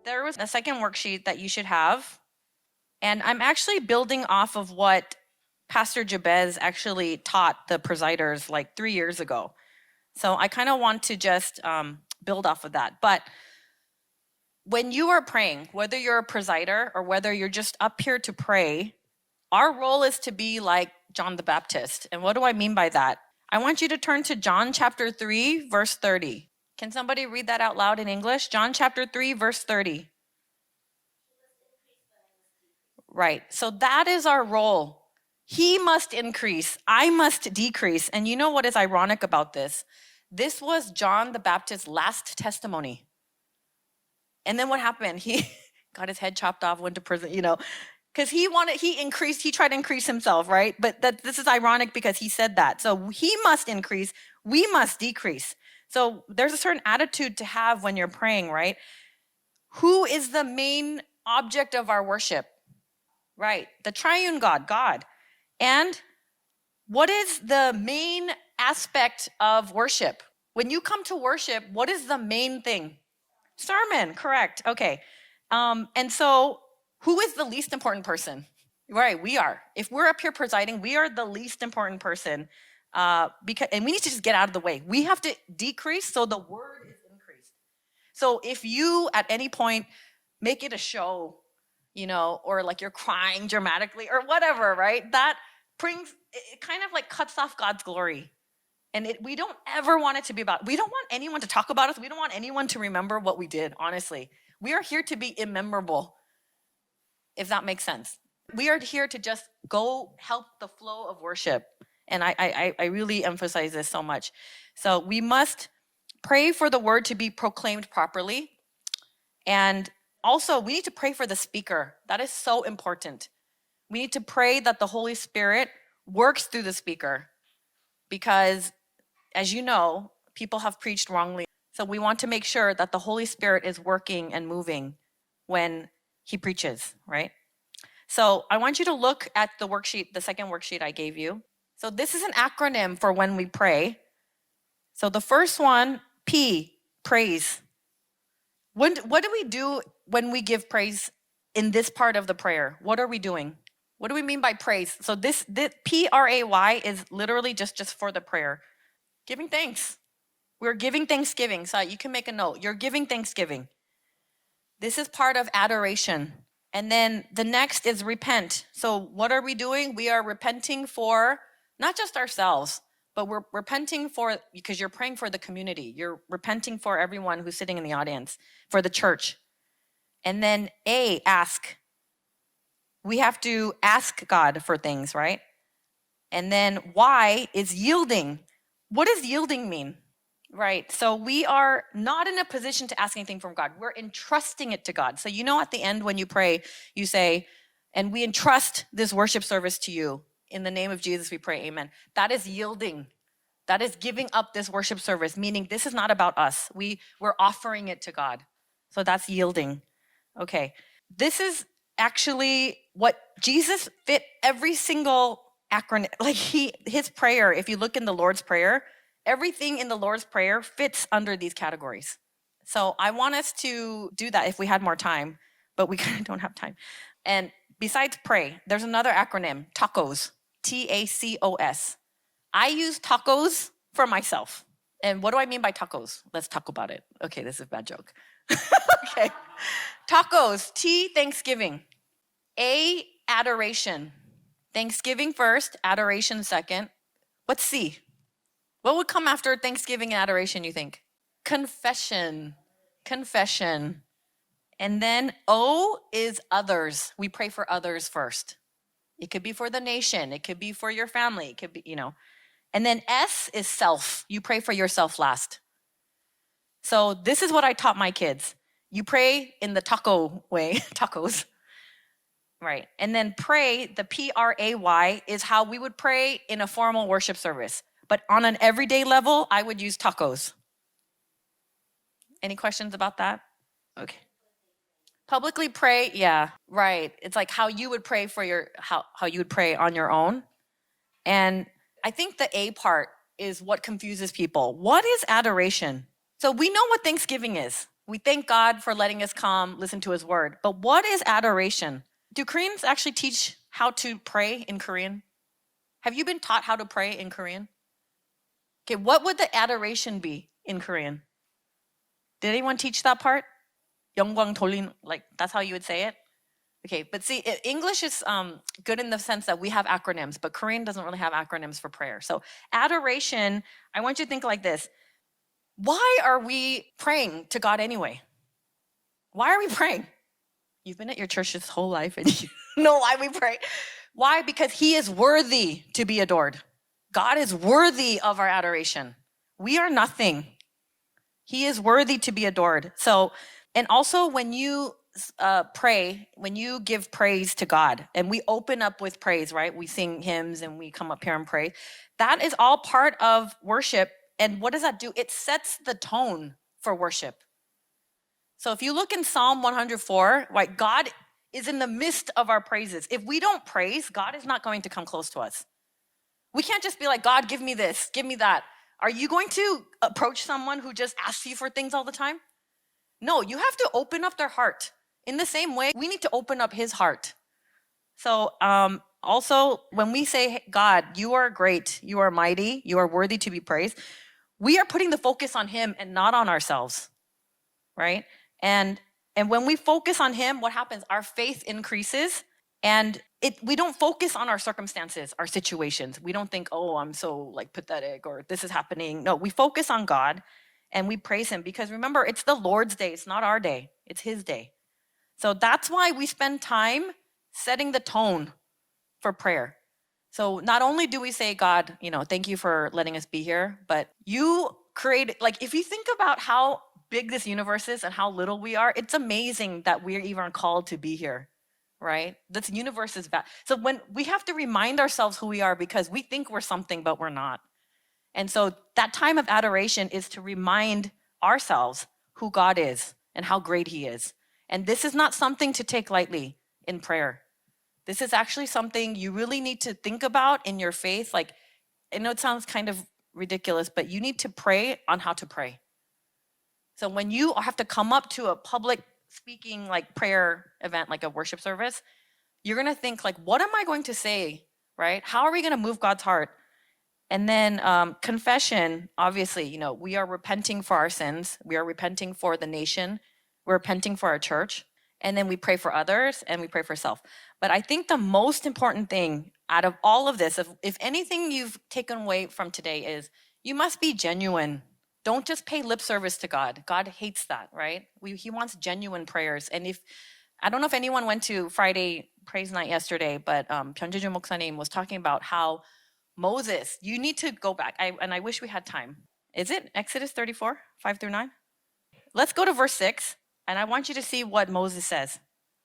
there was a second worksheet that you should have. And I'm actually building off of what Pastor Jabez actually taught the presiders like 3 years ago. So I kind of want to just build off of that. But when you are praying, whether you're a presider or whether you're just up here to pray, our role is to be like John the Baptist. And what do I mean by that? I want you to turn to John chapter 3, verse 30. Can somebody read that out loud in English? John chapter 3, verse 30. Right. So that is our role. He must increase. I must decrease. And you know what is ironic about this? This was John the Baptist's last testimony. And then what happened? He got his head chopped off, went to prison, because he tried to increase himself, right? But this is ironic because he said that. So he must increase, we must decrease. So there's a certain attitude to have when you're praying, right? Who is the main object of our worship? Right, the triune God. And what is the main aspect of worship? When you come to worship, what is the main thing? Sermon, correct. Okay. And so who is the least important person? Right, we are. If we're up here presiding, we are the least important person. And we need to just get out of the way. We have to decrease so the word is increased. So if you at any point make it a show, or like you're crying dramatically or whatever, right? That it kind of like cuts off God's glory. And we don't ever want it to be we don't want anyone to talk about us. We don't want anyone to remember what we did, honestly. We are here to be immemorable, if that makes sense. We are here to just go help the flow of worship. And I really emphasize this so much. So we must pray for the word to be proclaimed properly. And also, we need to pray for the speaker. That is so important. We need to pray that the Holy Spirit works through the speaker because, as you know, people have preached wrongly. So we want to make sure that the Holy Spirit is working and moving when he preaches, right? So I want you to look at the worksheet, the second worksheet I gave you. So this is an acronym for when we pray. So the first one, P, praise. What do we do when we give praise in this part of the prayer? What are we doing? What do we mean by praise? So this P-R-A-Y is literally just for the prayer. Giving thanks. We're giving thanksgiving. So you can make a note. You're giving thanksgiving. This is part of adoration. And then the next is repent. So what are we doing? We are repenting for not just ourselves, but we're repenting for, because you're praying for the community. You're repenting for everyone who's sitting in the audience, for the church. And then A, ask. We have to ask God for things, right? And then Y is yielding. What does yielding mean? Right, so we are not in a position to ask anything from God. We're entrusting it to God. So at the end when you pray, you say, and we entrust this worship service to you. In the name of Jesus, we pray, amen. That is yielding. That is giving up this worship service, meaning this is not about us. We're offering it to God. So that's yielding. Okay, this is actually what Jesus fit every single acronym. Like his prayer, if you look in the Lord's Prayer, everything in the Lord's Prayer fits under these categories. So I want us to do that if we had more time, but we kind of don't have time. And besides pray, there's another acronym, TACOS, T-A-C-O-S. I use tacos for myself. And what do I mean by tacos? Let's talk about it. Okay, this is a bad joke. Okay. Tacos, T, Thanksgiving. A, adoration. Thanksgiving first, adoration second. What's C? What would come after Thanksgiving and adoration, you think? Confession. Confession. And then O is others. We pray for others first. It could be for the nation. It could be for your family. It could be, And then S is self. You pray for yourself last. So this is what I taught my kids. You pray in the taco way, tacos. Right. And then pray, the P-R-A-Y, is how we would pray in a formal worship service. But on an everyday level, I would use tacos. Any questions about that? Okay. Publicly pray, yeah, right. It's like how you would pray for how you would pray on your own. And I think the A part is what confuses people. What is adoration? So we know what Thanksgiving is. We thank God for letting us come listen to his word. But what is adoration? Do Koreans actually teach how to pray in Korean? Have you been taught how to pray in Korean? Okay, what would the adoration be in Korean? Did anyone teach that part? 영광 돌린, like that's how you would say it? Okay, but see, English is good in the sense that we have acronyms, but Korean doesn't really have acronyms for prayer. So adoration, I want you to think like this. Why are we praying to God anyway? Why are we praying? You've been at your church this whole life and you know why we pray. Why? Because he is worthy to be adored. God is worthy of our adoration. We are nothing. He is worthy to be adored. So, and also when you pray, when you give praise to God, and we open up with praise, right? We sing hymns and we come up here and pray. That is all part of worship. And what does that do? It sets the tone for worship. So if you look in Psalm 104, right, God is in the midst of our praises. If we don't praise, God is not going to come close to us. We can't just be like, God, give me this, give me that. Are you going to approach someone who just asks you for things all the time? No, you have to open up their heart. In the same way, we need to open up his heart. So also, when we say, God, you are great, you are mighty, you are worthy to be praised, we are putting the focus on him and not on ourselves, right? And when we focus on him, what happens? Our faith increases, and we don't focus on our circumstances, our situations. We don't think, oh, I'm so like pathetic or this is happening. No, we focus on God and we praise him, because remember, it's the Lord's day. It's not our day. It's his day. So that's why we spend time setting the tone for prayer. So not only do we say, God, thank you for letting us be here, but you created, like, if you think about how big this universe is and how little we are, it's amazing that we're even called to be here, right? This universe is vast. So when we have to remind ourselves who we are, because we think we're something, but we're not. And so that time of adoration is to remind ourselves who God is and how great he is. And this is not something to take lightly in prayer. This is actually something you really need to think about in your faith. Like, I know it sounds kind of ridiculous, but you need to pray on how to pray. So when you have to come up to a public speaking, like prayer event, like a worship service, you're going to think like, what am I going to say, right? How are we going to move God's heart? And then confession, obviously, we are repenting for our sins. We are repenting for the nation. We're repenting for our church. And then we pray for others and we pray for self. But I think the most important thing out of all of this, if anything you've taken away from today, is you must be genuine. Don't just pay lip service to God. God hates that, right? He wants genuine prayers. And I don't know if anyone went to Friday praise night yesterday, but Pyonjeju Moksa님 was talking about how Moses, you need to go back. I wish we had time. Is it Exodus 34, 5 through 9? Let's go to verse 6, and I want you to see what Moses says.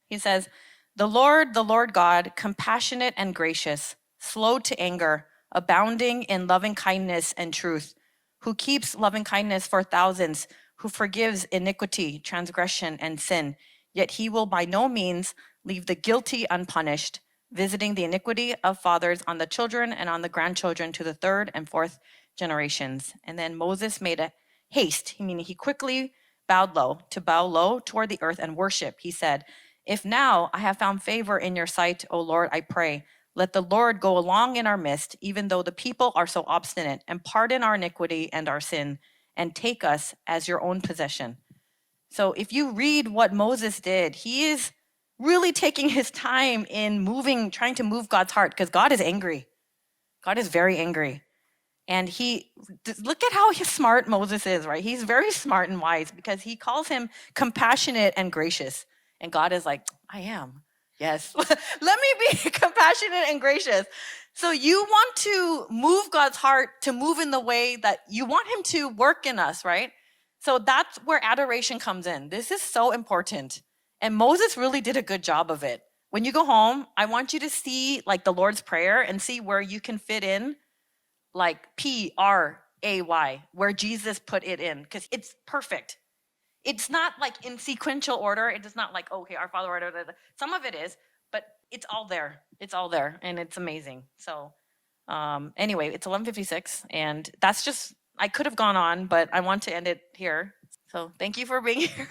He says, the Lord God, compassionate and gracious, slow to anger, abounding in loving kindness and truth, who keeps loving kindness for thousands, who forgives iniquity, transgression, and sin. Yet he will by no means leave the guilty unpunished, visiting the iniquity of fathers on the children and on the grandchildren to the third and fourth generations. And then Moses made a haste, meaning he quickly bowed low toward the earth and worship. He said, if now I have found favor in your sight, O Lord, I pray, let the Lord go along in our midst, even though the people are so obstinate, and pardon our iniquity and our sin, and take us as your own possession. So if you read what Moses did, he is really taking his time in trying to move God's heart, because God is angry. God is very angry. And look at how smart Moses is, right? He's very smart and wise, because he calls him compassionate and gracious. And God is like, I am. Yes. Let me be compassionate and gracious. So you want to move God's heart to move in the way that you want him to work in us, right? So that's where adoration comes in. This is so important. And Moses really did a good job of it. When you go home, I want you to see like the Lord's Prayer and see where you can fit in like P-R-A-Y, where Jesus put it in, because it's perfect. It's not like in sequential order. It is not like, okay, our Father, some of it is, but it's all there. It's all there, and it's amazing. So anyway, it's 11:56, and that's just, I could have gone on, but I want to end it here. So thank you for being here.